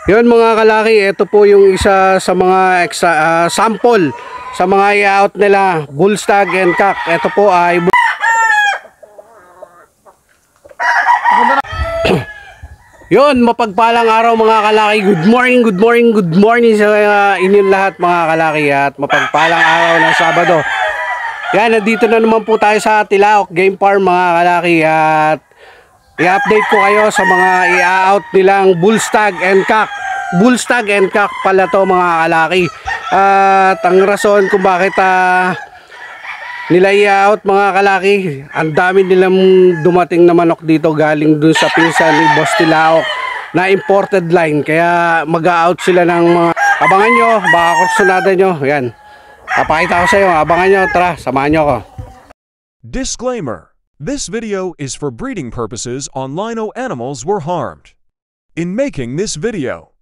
Yun mga kalaki, ito po yung isa sa mga sample sa mga i-out nila, bull stag and cock. Ito po ay yun, mapagpalang araw mga kalaki. Good morning, good morning, good morning sa inyong lahat mga kalaki. At mapagpalang araw ng Sabado. Yan, nandito na naman po tayo sa Tilaok Game Farm mga kalaki. At i-update ko kayo sa mga i-out nilang bull stag and cock. Bull stag and cock pala to mga kalaki. At ang rason kung bakit nila i-out mga kalaki, ang dami nilang dumating na manok dito galing dun sa pinsan ni Boss Tilaok na imported line. Kaya mag-out sila ng mga, abangan nyo, baka kursunada nyo. Yan, papakita ko sa iyo, abangan nyo, tara, samahan nyo ako. Disclaimer: this video is for breeding purposes on lino animals were harmed. In making this video,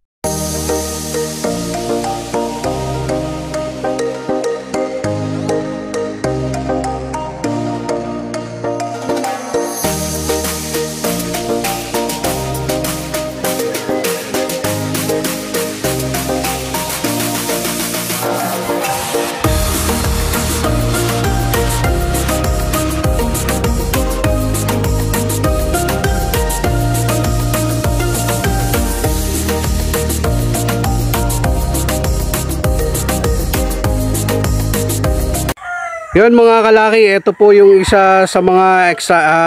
yun mga kalaki, ito po yung isa sa mga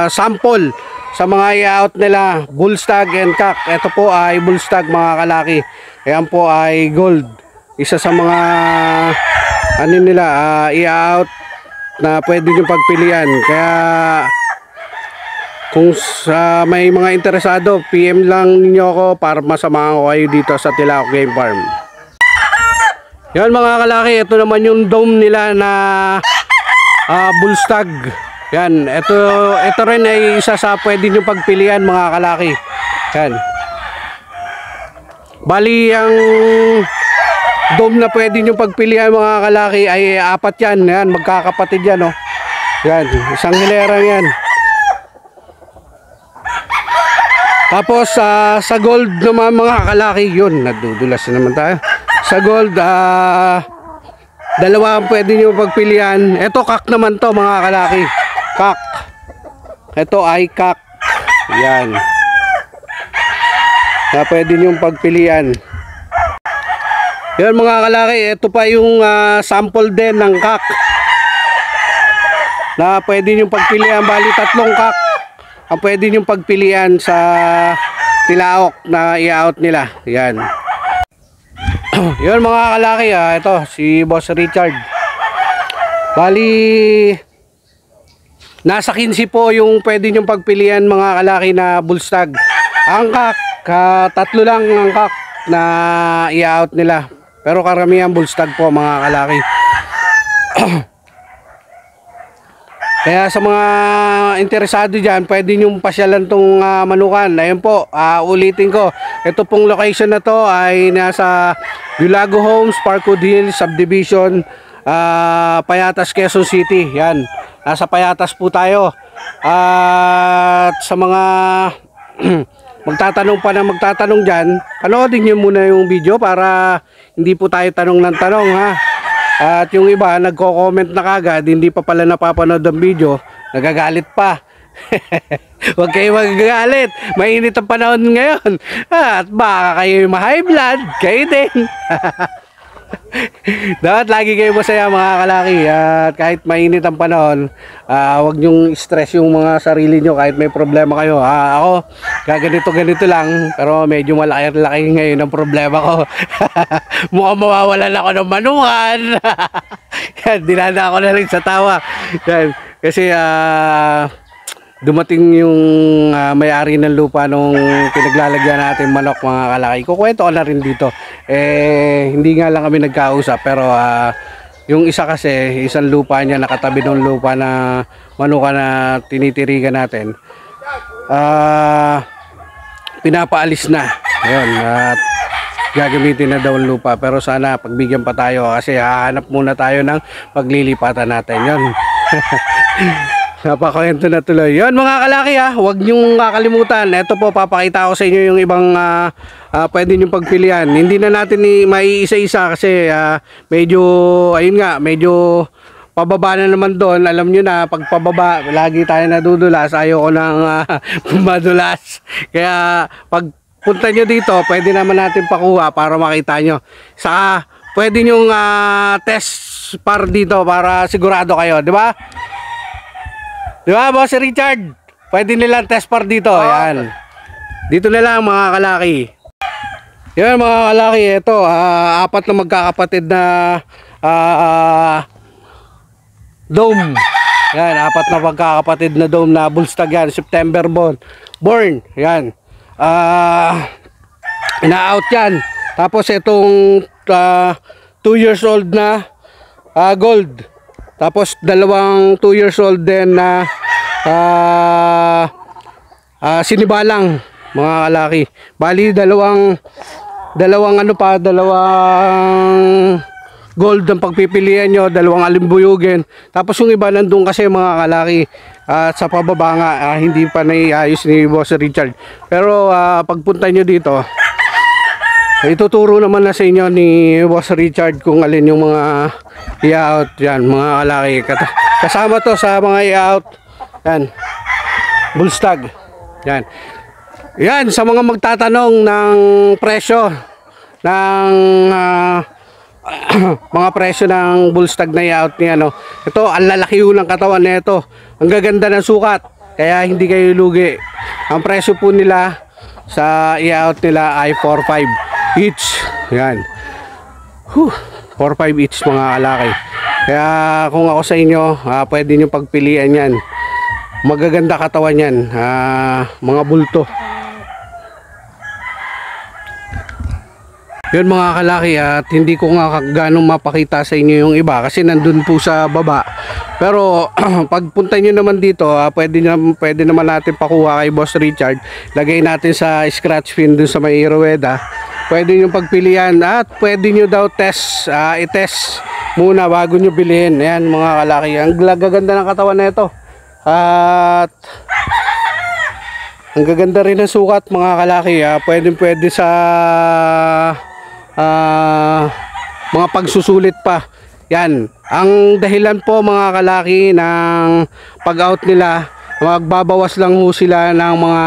sample sa mga i-out nila, bull stag and cock. Ito po ay bull stag mga kalaki. Ayan po ay gold. Isa sa mga ano nila, i-out na pwede nyo pagpilian. Kaya kung may mga interesado, PM lang ninyo ako para masamahan ko kayo dito sa Tilaok Game Farm. Yan mga kalaki, ito naman yung dome nila na bull stag. Yan, ito rin ay isa sa pwede nyo pagpilian mga kalaki. Yan, bali ang dome na pwede nyo pagpilian mga kalaki ay apat yan. Yan, magkakapatid yan, oh. Yan, isang hilera yan. Tapos sa gold naman mga kalaki, yun, nadudulas na naman tayo. Sa gold, dalawa ang pwede nyo pagpilian. Ito cock naman to mga kalaki. Cock. Ito ay cock. Yan, na pwede nyo pagpilian. Yan mga kalaki, ito pa yung sample din ng cock na pwede nyo pagpilian. Bali tatlong cock ang pwede nyo pagpilian sa Tilaok na i-out nila. Yan. Yun mga kalaki, ito si Boss Richard. Bali nasa 15 po yung pwede nyong pagpilian mga kalaki na bull stag. Ang cock, tatlo lang ang cock na i-out nila. Pero karamihan bull stag po mga kalaki. Kaya sa mga interesado dyan, pwede nyong pasyalan tong manukan. Ayun po, ulitin ko. Ito pong location na to ay nasa Bulago Homes, Parkwood Hills Subdivision, Payatas, Quezon City. Yan, nasa Payatas po tayo. At sa mga magtatanong dyan, panoodin nyo muna yung video para hindi po tayo tanong ng tanong, ha. At yung iba nagko-comment na kagad, hindi pa pala napapanood ang video, nagagalit pa. Huwag kayo magagalit, mainit ang panahon ngayon. At baka kayo ma-high blood, kayo din. Dapat lagi kayo masaya mga kalaki. At kahit mainit ang panahon, huwag nyong stress yung mga sarili nyo kahit may problema kayo. Ako, ganito lang, pero medyo malaki ngayon ang problema ko. Mukhang mawawalan ako ng manukan. Yan, dinada ako na rin sa tawa. Yan, kasi dumating yung may-ari ng lupa nung pinaglalagyan natin manok mga kalaki. Kukwento ko na rin dito. Hindi nga lang kami nagkausap, pero yung isa kasi, isang lupa niya nakatabi ng lupa na manuka na tinitirigan natin, pinapaalis na. Ayun, at gagamitin na daw ang lupa, pero sana pagbigyan pa tayo kasi hahanap muna tayo ng paglilipatan natin. Yun. Napakwento na tuloy. Yun mga kalaki ha, huwag niyong kakalimutan. Ito po, papakita ko sa inyo yung ibang pwede niyong pagpilian. Hindi na natin maiisa-isa kasi medyo, ayun nga, medyo pababa na naman doon. Alam niyo na, pag pababa, lagi tayo nadudulas. Ayoko nang madulas. Kaya pag punta nyo dito, pwede naman natin pakuha para makita nyo. Saka, pwede nyong test par dito para sigurado kayo, di ba? Di ba, Boss Richard? Pwede nilang test par dito. Yan. Dito na lang mga kalaki. Yan mga kalaki. Ito, apat na magkakapatid na dome. Yan, apat na magkakapatid na dome na bullstag yan. September born. Yan. Ina-out yan. Tapos itong 2 years old na gold. Tapos dalawang 2 years old din na sinibalang mga kalaki. Bali dalawang gold ang pagpipilian nyo, dalawang alimbuyugin. Tapos yung iba nandun kasi mga kalaki sa pababa nga, hindi pa naiayos ni Boss Richard. Pero pagpunta nyo dito, ituturo naman na sa inyo ni Boss Richard kung alin yung mga i-out yan mga kalaki. Kasama to sa mga i-out yan, bullstag yan. Yan sa mga magtatanong ng presyo ng mga presyo ng bullstag na i-out niya, no? Ito ang lalaki ng katawan nito, ang gaganda ng sukat, kaya hindi kayo lugi. Ang presyo po nila sa i-out nila ay 4-5 each. Yan. 4-5 each mga kalaki. Kaya kung ako sa inyo, pwede nyo pagpilian yan. Magaganda katawan yan. Mga bulto. Yun mga kalaki, at hindi ko nga ganong mapakita sa inyo yung iba kasi nandun po sa baba. Pero pagpunta nyo naman dito, pwede naman natin pakuha kay Boss Richard. Lagay natin sa scratch pin dun sa may rueda. Pwede nyo pagpilian at pwede nyo daw i-test muna bago nyo bilhin. Ayan mga kalaki, ang gaganda ng katawan na ito. At ang gaganda rin ng sukat mga kalaki. Pwede sa mga pagsusulit pa. Yan, ang dahilan po mga kalaki ng pag-out nila, magbabawas lang ho sila ng mga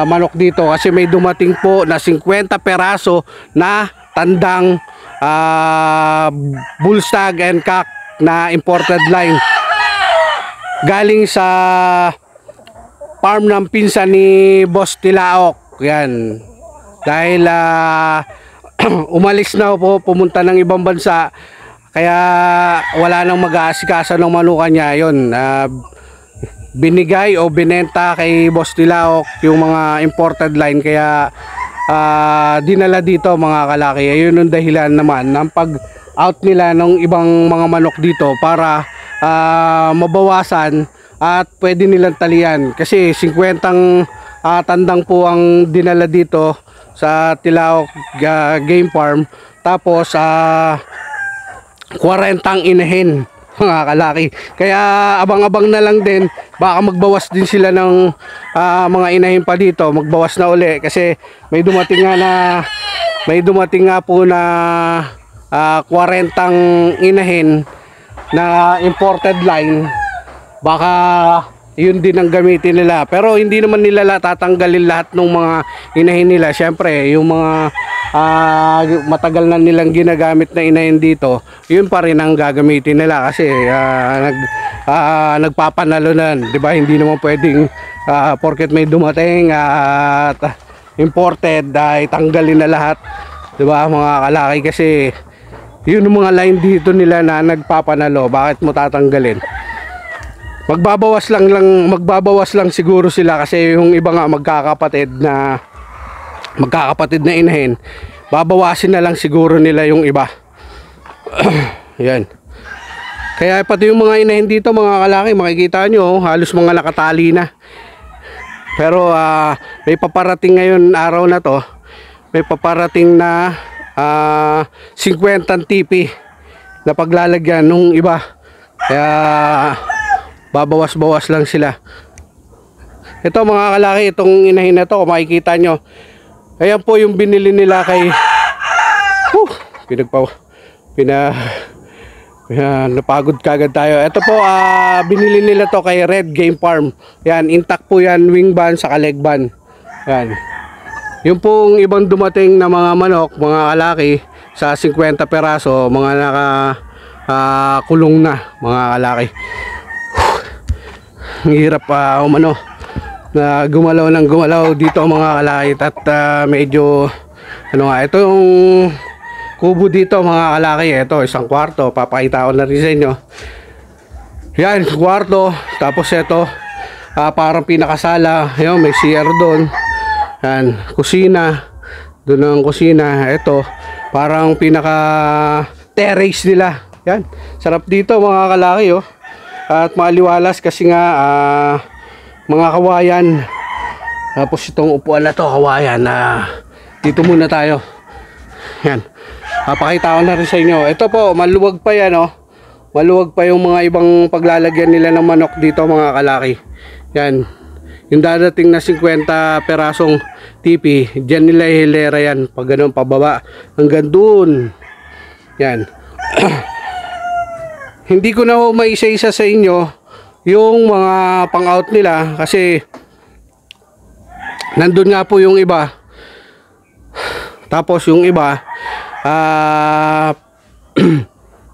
manok dito kasi may dumating po na 50 peraso na tandang bullstag and cock na imported line galing sa farm ng pinsan ni Boss Tilaok. Yan, dahil umalis na po, pumunta ng ibang bansa, kaya wala nang mag-aasikaso ng manukan niya. Yun, binigay o binenta kay Boss Tilaok yung mga imported line, kaya dinala dito mga kalaki. Ayun ang dahilan naman ng pag-out nila ng ibang mga manok dito para mabawasan at pwede nilang talian kasi 50 tandang po ang dinala dito sa Tilaok Game Farm. Tapos 40 inahin mga kalaki. Kaya abang-abang na lang din, baka magbawas din sila ng mga inahin pa dito, magbawas na uli kasi may dumating nga po na 40 inahin na imported line. Baka yun din ang gamitin nila, pero hindi naman nila tatanggalin lahat ng mga inahin nila. Syempre yung mga matagal na nilang ginagamit na inahin dito, yun pa rin ang gagamitin nila kasi nagpapanalo na, di ba? Hindi naman pwedeng porket may dumating at imported ay tanggalin na lahat, di ba mga kalaki? Kasi yun ang mga line dito nila na nagpapanalo, bakit mo tatanggalin? Magbabawas lang siguro sila kasi yung iba nga magkakapatid na inahin, babawasin na lang siguro nila yung iba. Yan. Kaya pati yung mga inahin dito mga kalaki, makikita nyo halos mga nakatali na. Pero may paparating ngayon araw na to, may paparating na 50 TP na paglalagyan nung iba. Kaya babawas-bawas lang sila. Ito mga kalaki, itong inahin na to, kung makikita nyo, ayan po yung binili nila kay napagod kagad tayo. Ito po, binili nila to kay Red Game Farm. Yan, intact po yan, wing ban sa leg ban. Yan. Yung pong ibang dumating na mga manok, mga kalaki, sa 50 peraso, mga kulong na, mga kalaki. Ang hirap umano na gumalaw ng gumalaw dito mga kalaki. At medyo ito yung kubo dito mga kalaki. Ito isang kwarto, papakita ko na rin sa inyo. Yan, kwarto. Tapos ito parang pinakasala. Yan, may CR doon. Yan, kusina. Doon ang kusina. Ito parang pinaka terrace nila. Yan, sarap dito mga kalaki at maliwalas kasi nga mga kawayan. Tapos itong upuan na to kawayan. Dito muna tayo. Yan, papakita ko na rin sa inyo. Ito po, maluwag pa yan maluwag pa yung mga ibang paglalagyan nila ng manok dito mga kalaki. Yan, yung dadating na 50 perasong tipi, dyan nila ihilera yan. Pag ganun pababa hanggang dun. Yan. Hindi ko na maisa-isa sa inyo yung mga pang-out nila kasi nandun nga po yung iba. Tapos yung iba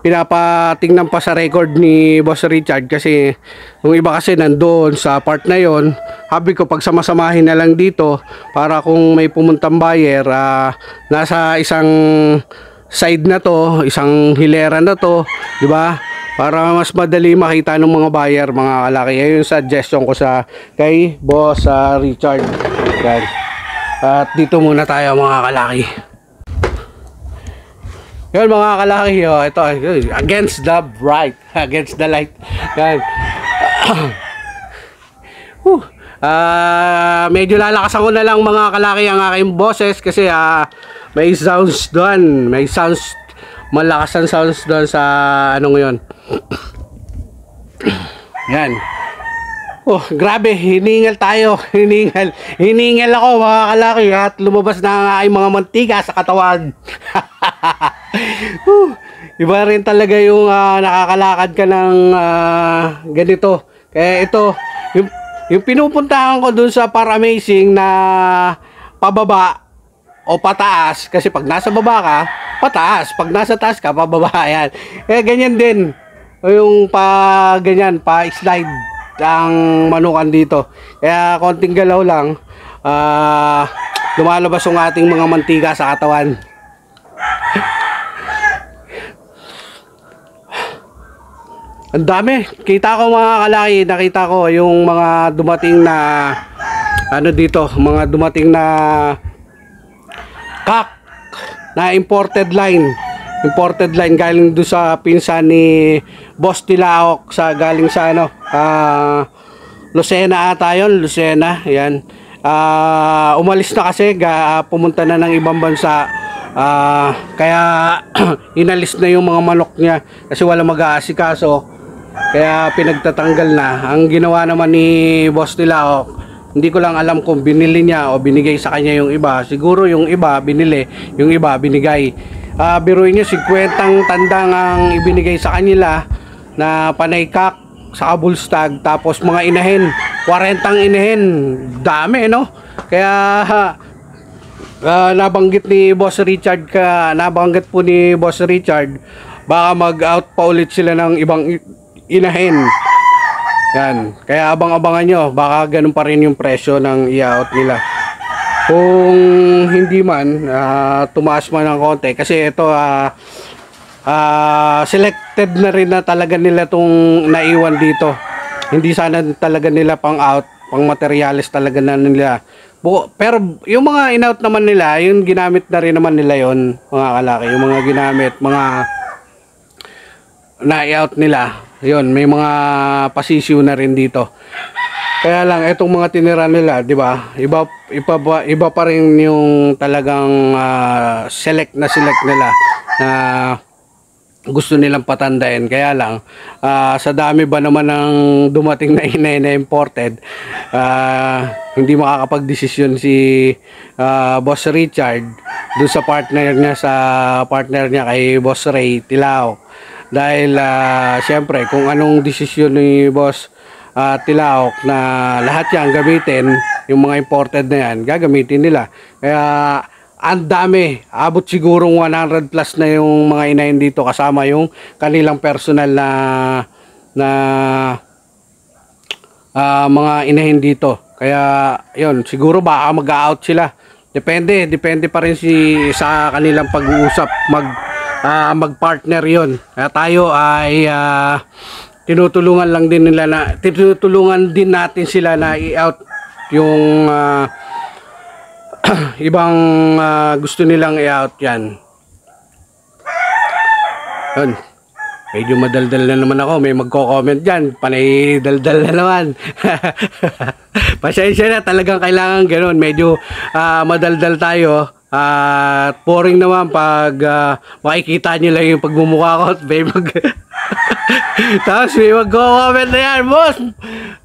pinapatingnan pa sa record ni Boss Richard kasi yung iba kasi nandun sa part na yon. Habi ko pagsamasamahin na lang dito para kung may pumuntang buyer nasa isang side na to, isang hilera na to, di ba? Para mas madali makita ng mga buyer, mga kalaki. Ayun yung suggestion ko sa kay Boss Richard. Yan. At dito muna tayo mga kalaki. Yan mga kalaki, ito against the bright, against the light. Yan. Medyo lalakasan ko na lang mga kalaki ang aking boses kasi may sounds doon, malakas ang sounds doon sa ngayon. Yan. Grabe, hiningal tayo. Hiningal ako mga kalaki at lumabas na ang aking mga mantika sa katawan. Iba rin talaga yung nakakalakad ka ng ganito. Kaya ito, yung pinupuntahan ko dun sa Paramazing na pababa o pataas, kasi pag nasa baba ka, pataas. Pag nasa taas ka, pababa. Yan. Kaya ganyan din. Yung ganyan, pa-slide ang manukan dito. Kaya konting galaw lang, lumalabas yung ating mga mantika sa katawan. Ang dami. Kita ko mga kalaki, nakita ko yung mga dumating na dito, mga dumating na kak na imported line galing doon sa pinsan ni Boss Tilaok galing sa Lucena ata yun, Lucena. Yan. Umalis na kasi, pumunta na ng ibang bansa. Kaya inalis na yung mga manok niya kasi wala mag-aasikaso. Kaya pinagtatanggal na. Ang ginawa naman ni Boss Tilaok, hindi ko lang alam kung binili niya o binigay sa kanya yung iba. Siguro yung iba binili, yung iba binigay. Biruin nyo, 50 tandang ang ibinigay sa kanila na panay kak sa kabulstag. Tapos mga inahin, 40 inahin. Dami, no? Kaya nabanggit ni Boss Richard nabanggit po ni Boss Richard, baka mag-out pa ulit sila ng ibang inahin. Yan. Kaya abang-abangan nyo, baka ganun pa rin yung presyo ng i-out nila. Kung hindi man, tumaas man ng konti. Kasi ito, selected na rin na talaga nila itong naiwan dito. Hindi sana talaga nila pang out, pang materialis talaga na nila. Pero yung mga in-out naman nila, yung ginamit na rin naman nila yon mga kalaki. Yung mga ginamit, mga na-out nila. Yun, may mga pasisyo na rin dito. Kaya lang itong mga tinira nila, 'di ba? Iba pa rin yung talagang select nila na gusto nilang patandain. Kaya lang sa dami ba naman ng dumating na inay na imported, hindi makakapag-desisyon si Boss Richard doon sa partner niya kay Boss Ray Tilao. Dahil syempre kung anong desisyon ni Boss Tilaok na lahat yan gamitin, yung mga imported na yan gagamitin nila. Kaya ang dami, abot sigurong 100 plus na yung mga inahin dito, kasama yung kanilang personal na mga inahin dito. Kaya yun, siguro baka mag-out sila. Depende pa rin sa kanilang pag-uusap, mag-partner yon. Kaya tayo ay tinutulungan din natin sila na i-out yung ibang gusto nilang i-out yan. Yun. Medyo madaldal na naman ako. May magko-comment dyan. Panay daldal na naman. Pasensya na. Talagang kailangan ganun. Medyo madaldal tayo. At boring naman pag makikita nyo lang yung pagmumukha ko. Tapos may magko-comment na yan. Boss,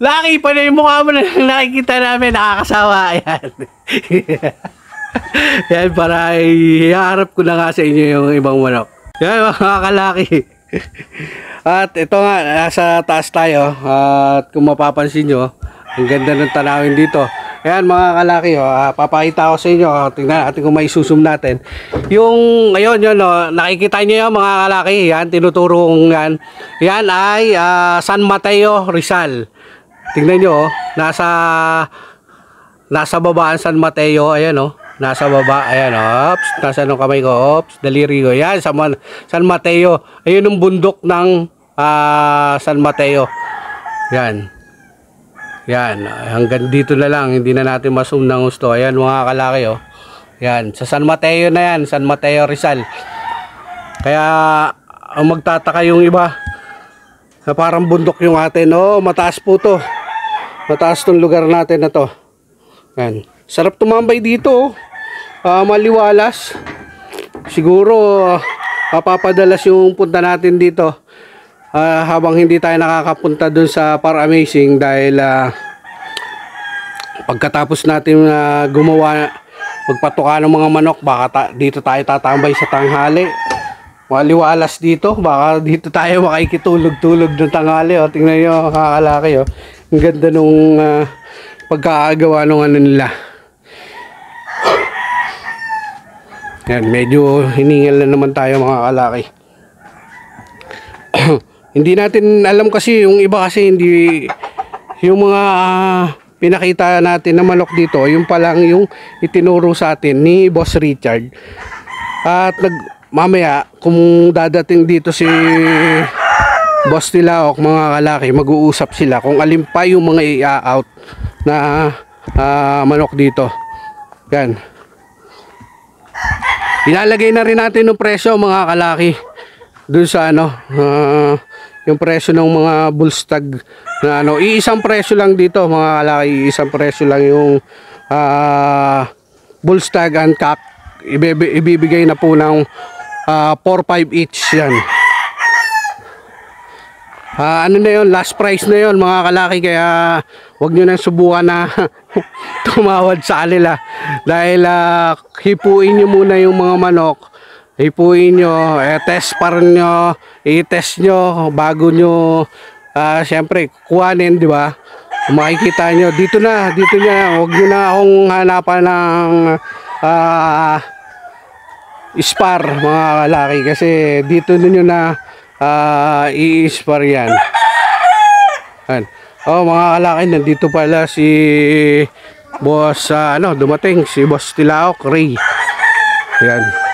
laki pa na yung mukha mo na nakikita namin. Nakakasawa. Yan. Yan, para iharap ko na nga sa inyo yung ibang manok. Yan, mga kalaki. At ito nga, nasa taas tayo. At kung mapapansin nyo, ang ganda ng tanawin dito. Ayan mga kalaki, papakita ko sa inyo. Tingnan natin kung may susum natin. Yung ngayon yun, nakikita nyo yung mga kalaki. Yan, tinuturo kong yan. Yan ay San Mateo, Rizal. Tingnan nyo, nasa baba ang San Mateo. Ayan nasa baba. Ayan ops, nasa anong kamay ko, ops, daliri ko. Yan, San Mateo. Ayun yung bundok ng San Mateo. Yan. Yan, hanggang dito na lang, hindi na natin ma-zoom ng gusto. Ayan mga kalaki Yan, sa San Mateo na yan, San Mateo Rizal. Kaya ang magtataka yung iba na parang bundok yung atin. Mataas po to. Mataas tong lugar natin na to. Yan. Sarap tumambay dito. Maliwalas. Siguro mapapadalas yung punta natin dito. Habang hindi tayo nakakapunta dun sa Par Amazing dahil pagkatapos natin magpatuka ng mga manok, baka dito tayo tatambay sa tanghali. Maliwalas dito, baka dito tayo makikitulog-tulog ng tanghali. Tingnan nyo kakalaki ang ganda nung pagkakagawa ng ano nila. Yan, medyo hiningal na naman tayo mga kalaki. Hindi natin alam kasi yung iba, kasi hindi yung mga pinakita natin na manok dito, yung palang yung itinuro sa atin ni Boss Richard. At mamaya kung dadating dito si Boss Tilaok mga kalaki, mag-uusap sila kung alin pa yung mga i-out na manok dito. Yan. Ilalagay na rin natin yung presyo mga kalaki dun sa yung presyo ng mga bullstag na iisang presyo lang dito mga kalaki, iisang presyo lang yung bullstag and cock. Ibibigay na po ng 4-5 each yan. Ano na yun, last price na yun mga kalaki, kaya wag nyo nang subukan na tumawad sa kanila dahil hipuin nyo muna yung mga manok. Hipuin nyo, test pa rin nyo, i-test nyo bago nyo syempre kuhanin, di ba? Makikita nyo dito na, huwag nyo na akong hanapan ng spar mga kalaki, kasi dito nyo na i-spar yan. Mga kalaki, nandito pala si Boss dumating si Boss Tilaok Ray. Yan.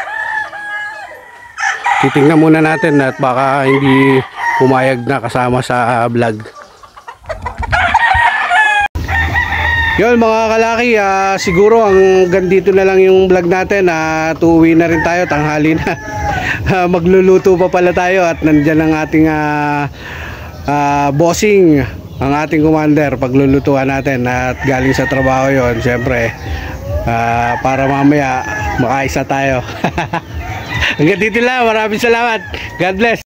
Titingnan muna natin at baka hindi pumayag na kasama sa vlog. Yun mga kalaki, siguro hanggang dito na lang yung vlog natin. Uuwi na rin tayo, tanghali na. Magluluto pa pala tayo at nandyan ang ating bossing, ang ating commander. Paglulutuan natin at galing sa trabaho yon, syempre para mamaya makaisa tayo. Hanggang dito lang. Maraming salamat. God bless.